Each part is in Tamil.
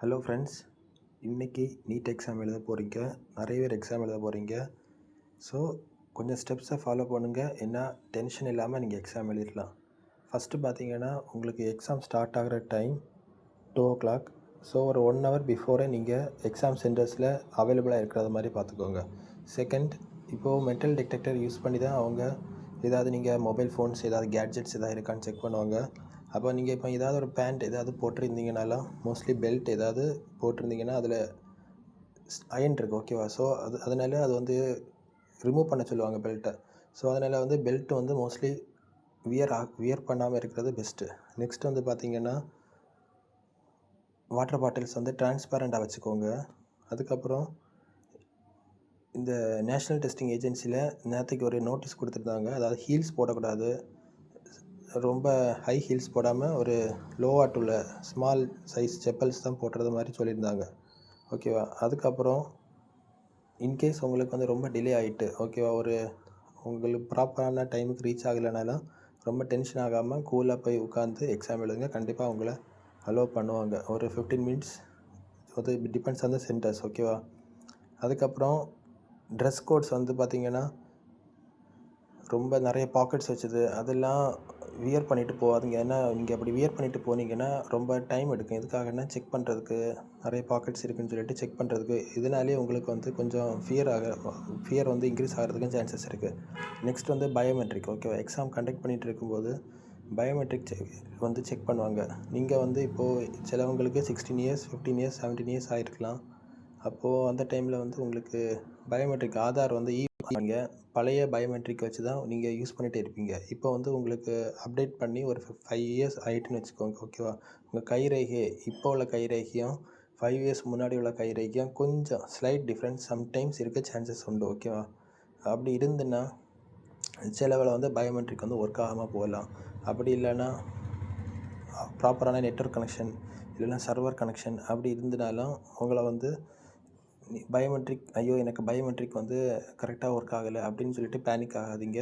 ஹலோ ஃப்ரெண்ட்ஸ், இன்றைக்கி நீட் எக்ஸாம் எழுத போகிறீங்க. நிறைய பேர் எக்ஸாம் எழுத போகிறீங்க. ஸோ கொஞ்சம் ஸ்டெப்ஸை ஃபாலோ பண்ணுங்கள். என்ன டென்ஷன் இல்லாமல் நீங்கள் எக்ஸாம் எழுதிடலாம். ஃபஸ்ட்டு பார்த்தீங்கன்னா, உங்களுக்கு எக்ஸாம் ஸ்டார்ட் ஆகிற டைம் 2:00. ஸோ ஒரு 1 ஹவர் பிஃபோரே நீங்கள் எக்ஸாம் சென்டர்ஸில் அவைலபிளாக இருக்கிறது மாதிரி பார்த்துக்கோங்க. செகண்ட், இப்போது மெட்டல் டிடெக்டர் யூஸ் பண்ணி தான் அவங்க ஏதாவது நீங்கள் மொபைல் ஃபோன்ஸ் ஏதாவது கேட்ஜெட்ஸ் ஏதாவது இருக்கான்னு செக் பண்ணுவாங்க. அப்போ நீங்கள் இப்போ ஏதாவது ஒரு பேண்ட் ஏதாவது போட்டிருந்தீங்கனாலும், மோஸ்ட்லி பெல்ட் ஏதாவது போட்டிருந்தீங்கன்னா அதில் அயன் இருக்குது, ஓகேவா? ஸோ அதனால் அது வந்து ரிமூவ் பண்ண சொல்லுவாங்க பெல்ட்டை. ஸோ அதனால் வந்து பெல்ட் வந்து மோஸ்ட்லி வியர் பண்ணாமல் இருக்கிறது பெஸ்ட்டு. நெக்ஸ்ட் வந்து பார்த்திங்கன்னா, வாட்டர் பாட்டில்ஸ் வந்து டிரான்ஸ்பேரண்ட்டாக வச்சுக்கோங்க. அதுக்கப்புறம் இந்த நேஷ்னல் டெஸ்டிங் ஏஜென்சியில் நேற்றுக்கு ஒரு நோட்டீஸ் கொடுத்துருந்தாங்க. அதாவது ஹீல்ஸ் போடக்கூடாது, ரொம்ப ஹை ஹீல்ஸ் போடாமல் ஒரு லோவாட் உள்ள ஸ்மால் சைஸ் செப்பல்ஸ் தான் போடுறது மாதிரி சொல்லியிருந்தாங்க, ஓகேவா? அதுக்கப்புறம் இன்கேஸ் உங்களுக்கு வந்து ரொம்ப டிலே ஆகிட்டு, ஓகேவா, உங்களுக்கு ப்ராப்பரான டைமுக்கு ரீச் ஆகலைனாலும் ரொம்ப டென்ஷன் ஆகாமல் கூலாக போய் உட்காந்து எக்ஸாம் எழுதுங்க. கண்டிப்பாக உங்களை அலோவ் பண்ணுவாங்க. ஒரு 15 மினிட்ஸ், அது டிபெண்ட்ஸ் ஆன் த சென்டர்ஸ், ஓகேவா? அதுக்கப்புறம் ட்ரெஸ் கோட்ஸ் வந்து பார்த்திங்கன்னா, ரொம்ப நிறைய பாக்கெட்ஸ் வச்சது அதெல்லாம் வியர் பண்ணிவிட்டு போகாதீங்க. ஏன்னா நீங்கள் அப்படி வியர் பண்ணிவிட்டு போனீங்கன்னா ரொம்ப டைம் எடுக்கும். எதுக்காகனா செக் பண்ணுறதுக்கு, நிறைய பாக்கெட்ஸ் இருக்குதுன்னு சொல்லிட்டு செக் பண்ணுறதுக்கு. இதனாலே உங்களுக்கு வந்து கொஞ்சம் ஃபியர் வந்து இன்க்ரீஸ் ஆகிறதுக்கும் சான்சஸ் இருக்குது. நெக்ஸ்ட் வந்து பயோமெட்ரிக், ஓகேவா? எக்ஸாம் கண்டக்ட் பண்ணிகிட்டு இருக்கும்போது பயோமெட்ரிக் வந்து செக் பண்ணுவாங்க. நீங்கள் வந்து இப்போது சிலவங்களுக்கு 16 இயர்ஸ் 15 இயர்ஸ் 17 இயர்ஸ் ஆகிருக்கலாம். அப்போது அந்த டைமில் வந்து உங்களுக்கு பயோமெட்ரிக் ஆதார் வந்து பழைய பயோமெட்ரிக் வச்சு தான் நீங்கள் யூஸ் பண்ணிகிட்டே இருப்பீங்க. இப்போ வந்து உங்களுக்கு அப்டேட் பண்ணி ஒரு 5 இயர்ஸ் ஆகிட்டுன்னு வச்சுக்கோங்க, ஓகேவா? உங்கள் கைரேகை இப்போ உள்ள கைரேகையும் 5 இயர்ஸ் முன்னாடி உள்ள கைரேகையும் கொஞ்சம் ஸ்லைட் டிஃப்ரென்ஸ் சம்டைம்ஸ் இருக்க சான்சஸ் உண்டு, ஓகேவா? அப்படி இருந்துன்னா சிலவில் வந்து பயோமெட்ரிக் வந்து ஒர்க் ஆகாமல் போகலாம். அப்படி இல்லைன்னா ப்ராப்பரான நெட்வொர்க் கனெக்ஷன் இல்லைன்னா சர்வர் கனெக்ஷன் அப்படி இருந்தனாலும் உங்களை வந்து பயோமெட்ரிக், ஐயோ எனக்கு பயோமெட்ரிக் வந்து கரெக்டாக ஒர்க் ஆகலை அப்படின்னு சொல்லிட்டு பேனிக் ஆகாதீங்க.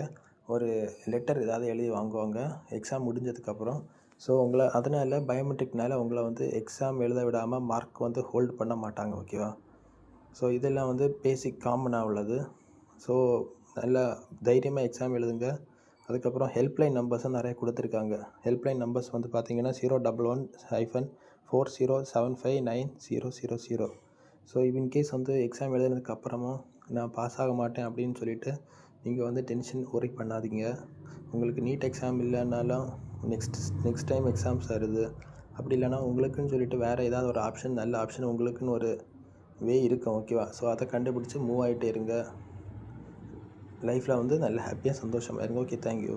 ஒரு லெட்டர் ஏதாவது எழுதி வாங்குவாங்க எக்ஸாம் முடிஞ்சதுக்கப்புறம். ஸோ அதனால் பயோமெட்ரிக்னால உங்களை வந்து எக்ஸாம் எழுத விடாமல் மார்க் வந்து ஹோல்டு பண்ண மாட்டாங்க, ஓகேவா? ஸோ இதெல்லாம் வந்து பேசிக் காமனாக உள்ளது. ஸோ நல்லா தைரியமாக எக்ஸாம் எழுதுங்க. அதுக்கப்புறம் ஹெல்ப்லைன் நம்பர்ஸும் நிறைய கொடுத்துருக்காங்க. ஹெல்ப்லைன் நம்பர்ஸ் வந்து பார்த்திங்கன்னா 011-40759000. ஸோ இன்கேஸ் வந்து எக்ஸாம் எழுதுனதுக்கு அப்புறமும் நான் பாஸ் ஆக மாட்டேன் அப்படின்னு சொல்லிட்டு நீங்கள் வந்து டென்ஷன் ஒரி பண்ணாதீங்க. உங்களுக்கு நீட் எக்ஸாம் இல்லைனாலும் நெக்ஸ்ட் டைம் எக்ஸாம்ஸ் வருது. அப்படி இல்லைனா உங்களுக்குன்னு சொல்லிட்டு வேறு ஏதாவது ஒரு ஆப்ஷன், நல்ல ஆப்ஷன் உங்களுக்குன்னு ஒரு வே இருக்கும், ஓகேவா? ஸோ அதை கண்டுபிடிச்சி மூவ் ஆகிட்டே இருங்க. லைஃப்பில் வந்து நல்ல ஹாப்பியாக சந்தோஷமாக இருங்க. Okay, thank you.